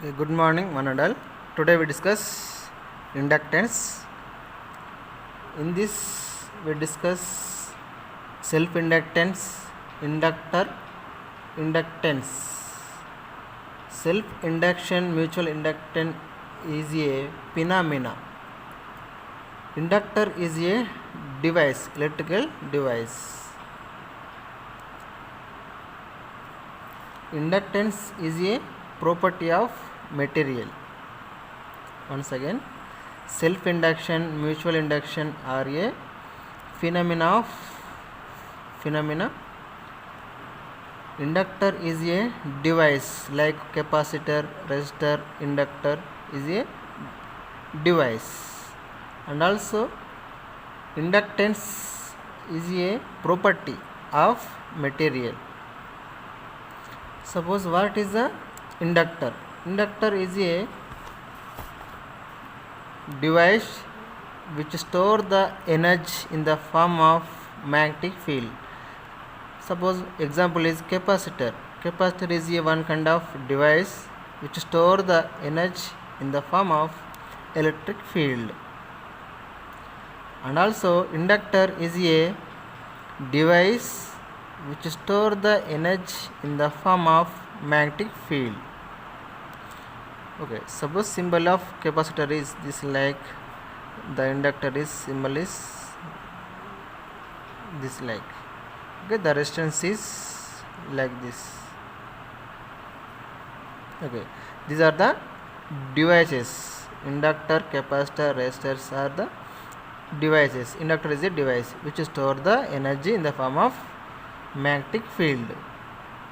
Okay, good morning, one and all. Today we discuss inductance. In this, we discuss self-inductance, inductor, inductance. Self-induction, mutual inductance is a phenomena. Inductor is a device, electrical device. Inductance is a property of material. Once again, self-induction, mutual induction are a phenomena. Inductor is a device like capacitor, resistor. Inductor is a device, and also inductance is a property of material. Suppose what is a inductor? Inductor is a device which store the energy in the form of magnetic field. Suppose example is capacitor. Capacitor is a one kind of device which store the energy in the form of electric field. And also inductor is a device which store the energy in the form of magnetic field. Okay, suppose symbol of capacitor is this, like the inductor is symbol is this, like. Okay, the resistance is like this. Okay, these are the devices. Inductor, capacitor, resistors are the devices. Inductor is a device which store the energy in the form of magnetic field.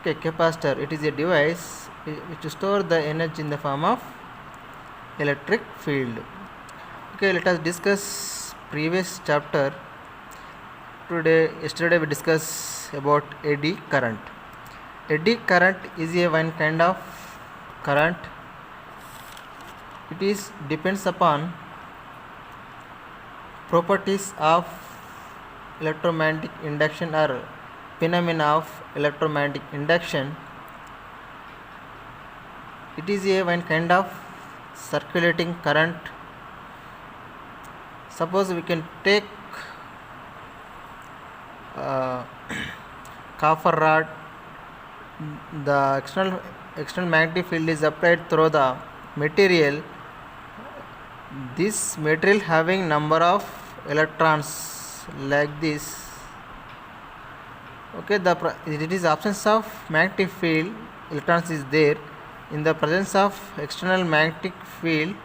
Okay, capacitor, it is a device which store the energy in the form of electric field. Okay, let us discuss previous chapter. Yesterday we discussed about eddy current. Eddy current is a one kind of current. It is depends upon properties of electromagnetic induction or phenomena of electromagnetic induction. It is a one kind of circulating current. Suppose we can take copper rod. The external magnetic field is applied through the material. This material having number of electrons like this. Okay, it is absence of magnetic field, electrons is there. In the presence of external magnetic field,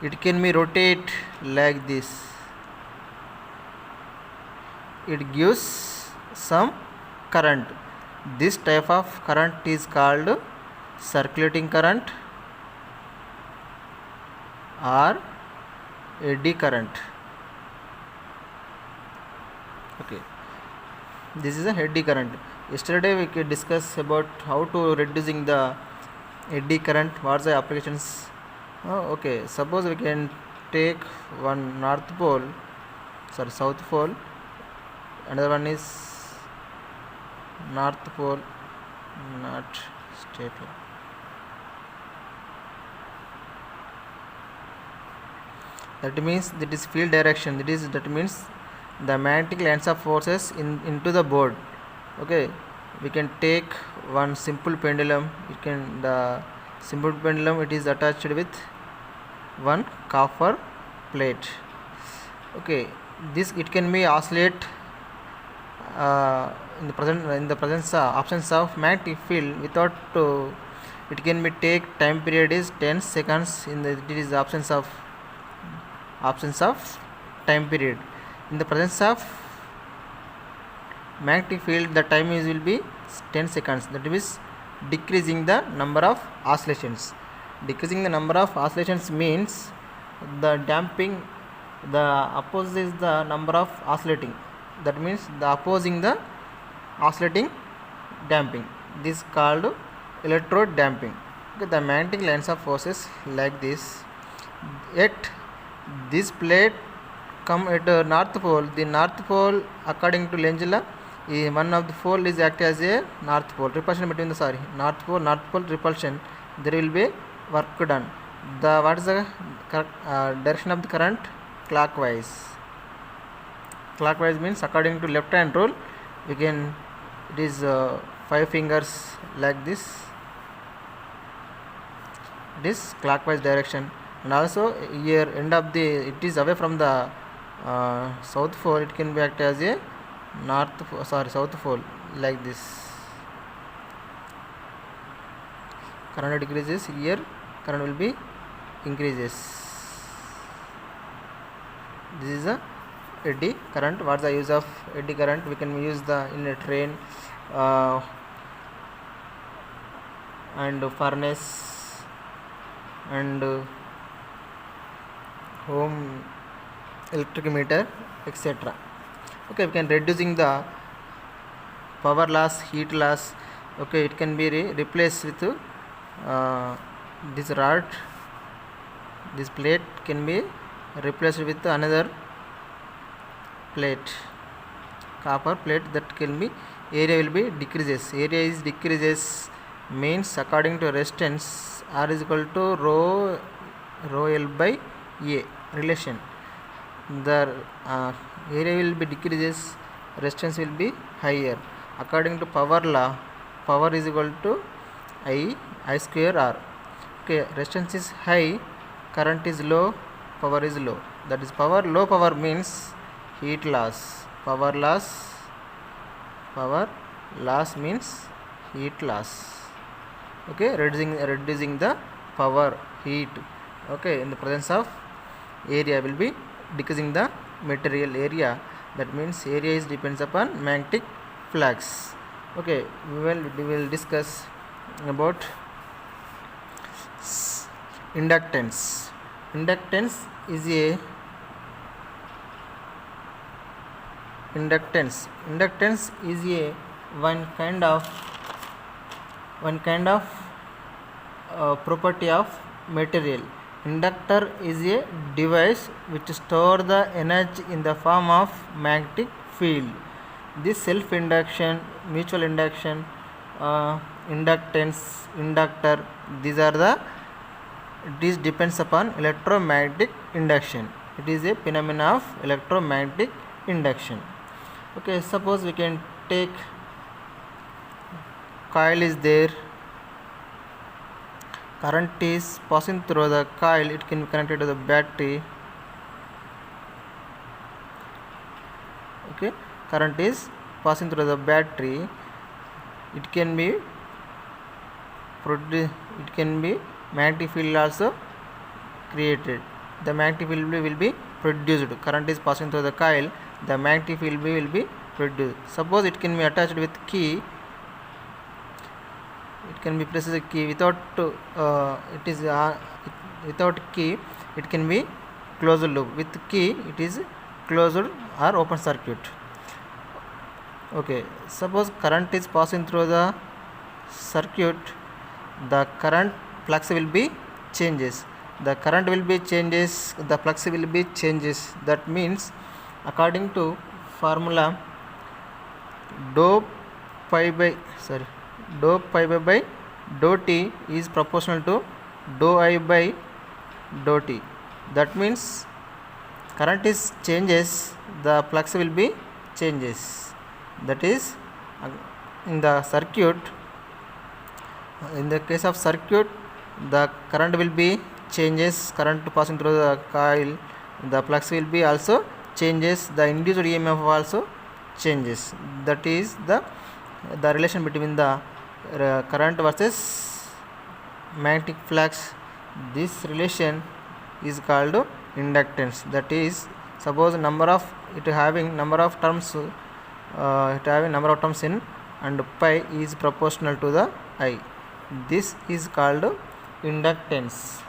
it can be rotate like this. It gives some current. This type of current is called circulating current or eddy current. Okay, this is a eddy current. Yesterday we could discuss about how to reducing the eddy current. What's the applications? Okay, suppose we can take one south pole. Another one is north pole, not straight line. That means that is field direction. That means the magnetic lines of forces into the board. Okay, we can take one simple pendulum. The simple pendulum, it is attached with one copper plate. Okay, this it can be oscillate in the absence of magnetic field. Without it can be take time period is 10 seconds. It is absence of time period. In the presence of magnetic field, the time will be 10 seconds. That is decreasing the number of oscillations. Decreasing the number of oscillations means the damping, the opposes the number of oscillating. That means the opposing the oscillating damping. This is called electrode damping. Okay, the magnetic lines of forces like this. Yet this plate come at north pole. The north pole, according to Lenz law, one of the pole is act as a north pole. Repulsion between the north pole repulsion. There will be work done. What is the direction of the current? Clockwise. Clockwise means according to left hand rule, we can, it is 5 fingers like this. It is clockwise direction, and also here end of the, it is away from the south pole. It can be act as a south pole like this. Current decreases, here current will be increases. This is a eddy current. What is the use of eddy current? We can use in a train and furnace and home electric meter, etc. Okay, we can reducing the power loss, heat loss. Okay, it can be replaced with this rod. This plate can be replaced with another plate, copper plate. That can be, area will be decreases. Area is decreases means according to resistance, R is equal to rho L by A relation. The area will be decreases, resistance will be higher. According to power law, power is equal to I square R. Okay, resistance is high, current is low, power is low. That is low power means heat loss. Power loss means heat loss. Okay, reducing the power, heat. Okay, in the presence of area will be decreasing the material area. That means area is depends upon magnetic flux. Okay, we will discuss about inductance. Inductance is a one kind of property of material. Inductor is a device which store the energy in the form of magnetic field. This self-induction, mutual induction, inductance, inductor, this depends upon electromagnetic induction. It is a phenomenon of electromagnetic induction. Okay, suppose we can take coil is there, current is passing through the coil, it can be connected to the battery. Okay, current is passing through the battery, it can be magnetic field also created. The magnetic field will be produced. Current is passing through the coil, the magnetic field will be produced. Suppose it can be attached with key, it can be pressed the key without without key, it can be closed loop. With key, it is closed or open circuit. Okay, suppose current is passing through the circuit, the current flux will be changes. The current will be changes, the flux will be changes. That means according to formula, dou pi by dou t is proportional to dou I by dou t. That means current is changes, the flux will be changes. That is in the circuit. In the case of circuit, the current will be changes, current passing through the coil, the flux will be also changes, the induced EMF also changes. That is the relation between the current versus magnetic flux. This relation is called inductance. That is, suppose having number of terms in, and pi is proportional to the I. This is called inductance.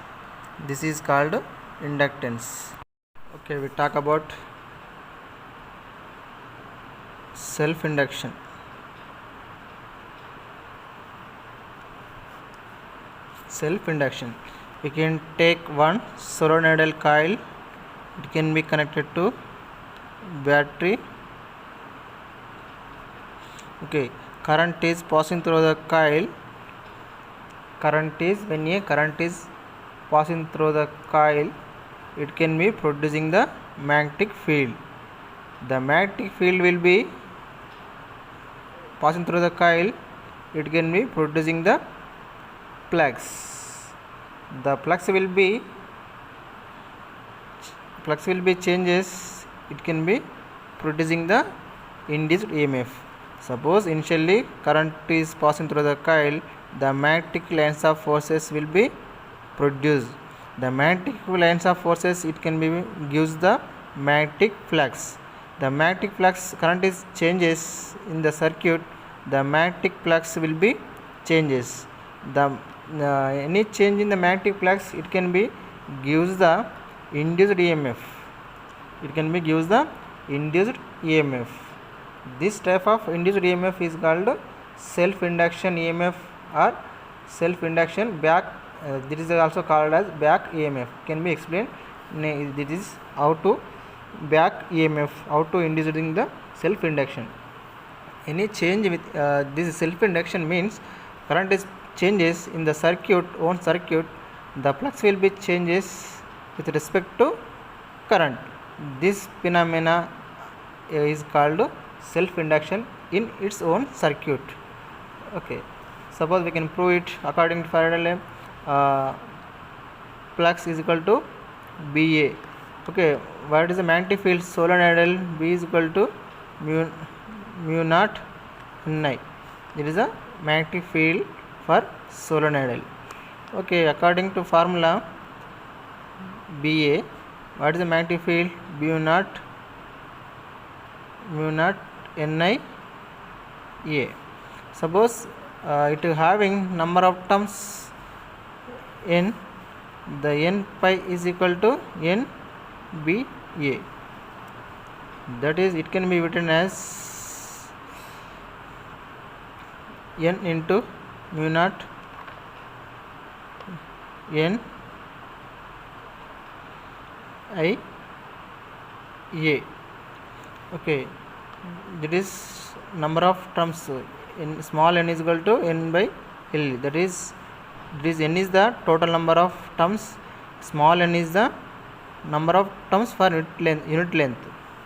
Okay, we talk about self-induction. We can take one solenoidal coil, it can be connected to battery. Okay, current is passing through the coil. Current is, when a current is passing through the coil, it can be producing the magnetic field. The magnetic field will be passing through the coil, it can be producing the flux. The flux will be changes, it can be producing the induced EMF. Suppose initially current is passing through the coil, the magnetic lines of forces will be produced. The magnetic lines of forces, it can be gives the magnetic flux. The magnetic flux, current is changes in the circuit, the magnetic flux will be changes. The any change in the magnetic flux, it can be gives the induced EMF. It can be gives the induced EMF. This type of induced EMF is called self-induction EMF or self-induction back. This is also called as back EMF. Can be explained. This is how to back EMF, how to inducing the self-induction. Any change with this self-induction means current is changes in the circuit, own circuit, the flux will be changes with respect to current. This phenomena is called self-induction in its own circuit. Okay, suppose we can prove it according to Faraday law. Flux is equal to BA. Okay, what is the magnetic field? Solenoidal B is equal to mu naught Ni. There is a magnetic field for solenoidal. Okay, according to formula BA, what is the magnetic field? mu naught Ni A. Suppose it is having number of terms n, the n pi is equal to n B A. That is, it can be written as n into mu naught n I A. Okay, that is number of terms. In small n is equal to n by L. That is n is the total number of terms. Small n is the number of terms for unit length.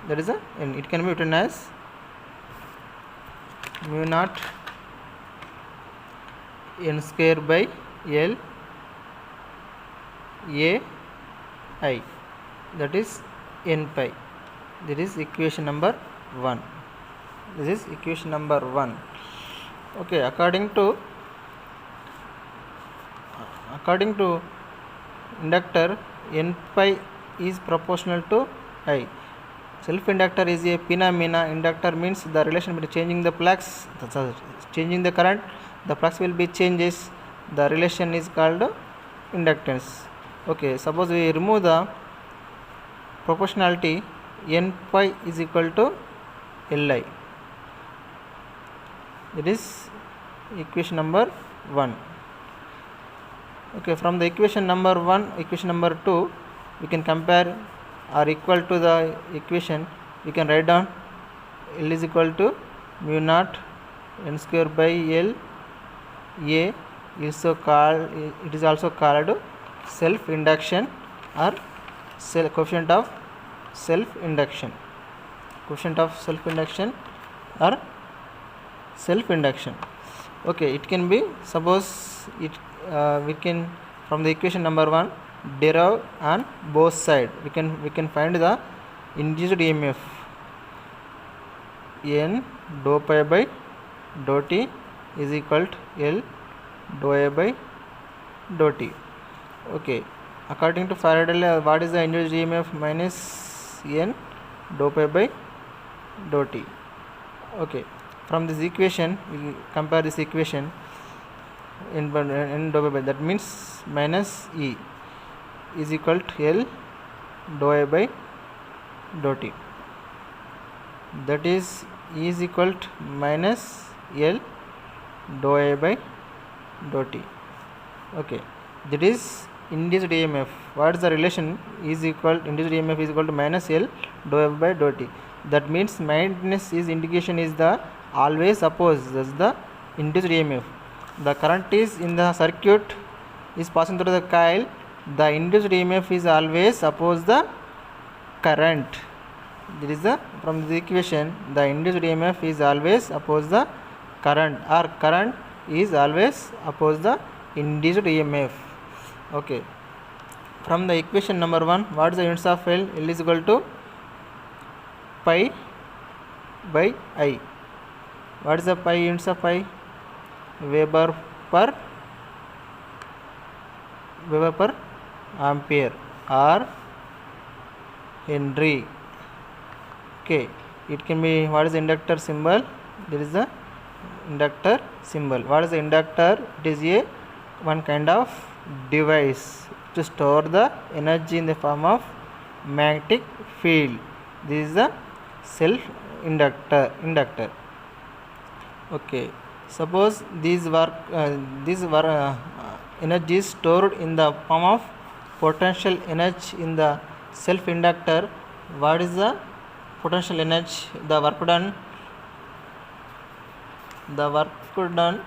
That is a n. It can be written as mu naught n square by L A I. That is n pi. This is equation number 1. This is equation number 1. Okay, according to inductor, n pi is proportional to I. Self-inductor is a phenomena. Inductor means the relation between changing the flux, changing the current, the flux will be changes. The relation is called inductance. Okay, suppose we remove the proportionality, n pi is equal to Li. It is equation number 1. Okay, from the equation number 1, equation number 2, we can compare or equal to the equation. We can write down L is equal to mu naught n square by L A is also called self-induction or coefficient of self-induction. Coefficient of self-induction or self-induction. Okay, it can be, suppose it we can from the equation number 1 derive on both sides. We can find the induced EMF n dou pi by dou t is equal to L dou A by dou t. Okay, according to Faraday law, what is the induced EMF? Minus n dou pi by dou t. Okay, from this equation we compare this equation n dou pi by, that means minus E is equal to L dou A by dou t. That is E is equal to minus L dou A by dou t. Okay, that is induced EMF. What is the relation? Is equal, induced EMF is equal to minus L dou A by dou t. That means magnetness is indication is the always opposes the induced EMF. The current is in the circuit is passing through the coil. The induced EMF is always oppose the current. This is the from the equation. The induced EMF is always oppose the current, or current is always oppose the induced EMF. Okay. From the equation number 1, what is the units of L? L is equal to pi by I. What is the pi units of pi? Weber per ampere or Henry. Okay, it can be, what is the inductor symbol? There is the inductor symbol. What is the inductor? It is a one kind of device to store the energy in the form of magnetic field. This is the self inductor. Okay, suppose these energy is stored in the form of potential energy in the self inductor. What is the potential energy? The work done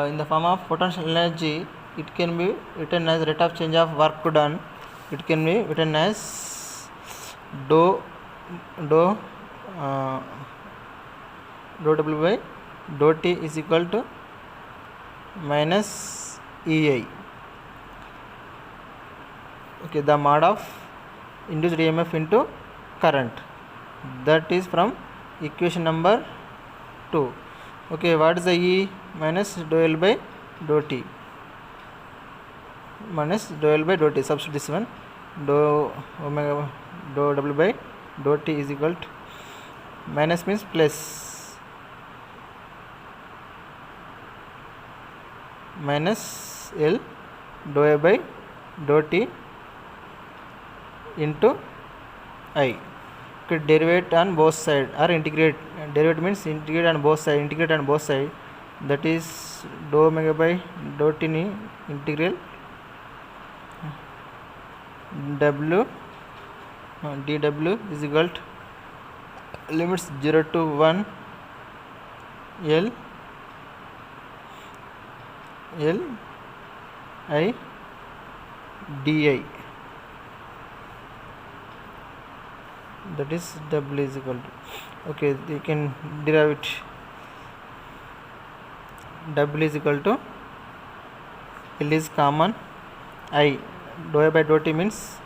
in the form of potential energy, it can be written as rate of change of work done. It can be written as dou W by dou T is equal to minus EI. Okay, the mod of induced EMF into current, that is from equation number 2. Okay, what is the E? Minus dou L by dou T. Minus dou L by dou T. Substitute this one. Dou W by dou T is equal to, minus means plus, minus L dou A by dou T into I. Could derivate on both sides or integrate. Derivate means integrate on both sides. That is dou omega by dou T ni integral W dW is equal to limits 0 to 1 L I dI. That is W is equal to, okay, you can derive it. W is equal to L is common, I dou A by dou T means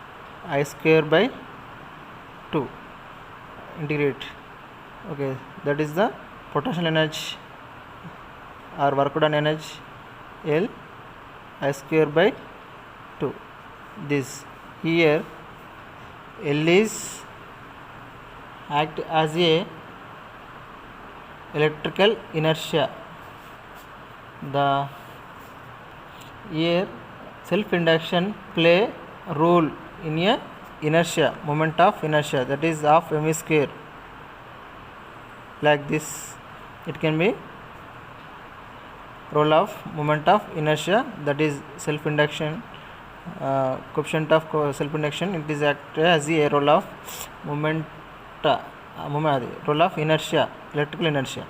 I square by 2, integrate. Okay, that is the potential energy or work done energy, L I square by 2. This here L is act as a electrical inertia. The here self induction play a role in a inertia, moment of inertia, that is of m square. Like this, it can be role of moment of inertia, that is self induction, coefficient of self induction. It is act as a role of role of inertia, electrical inertia.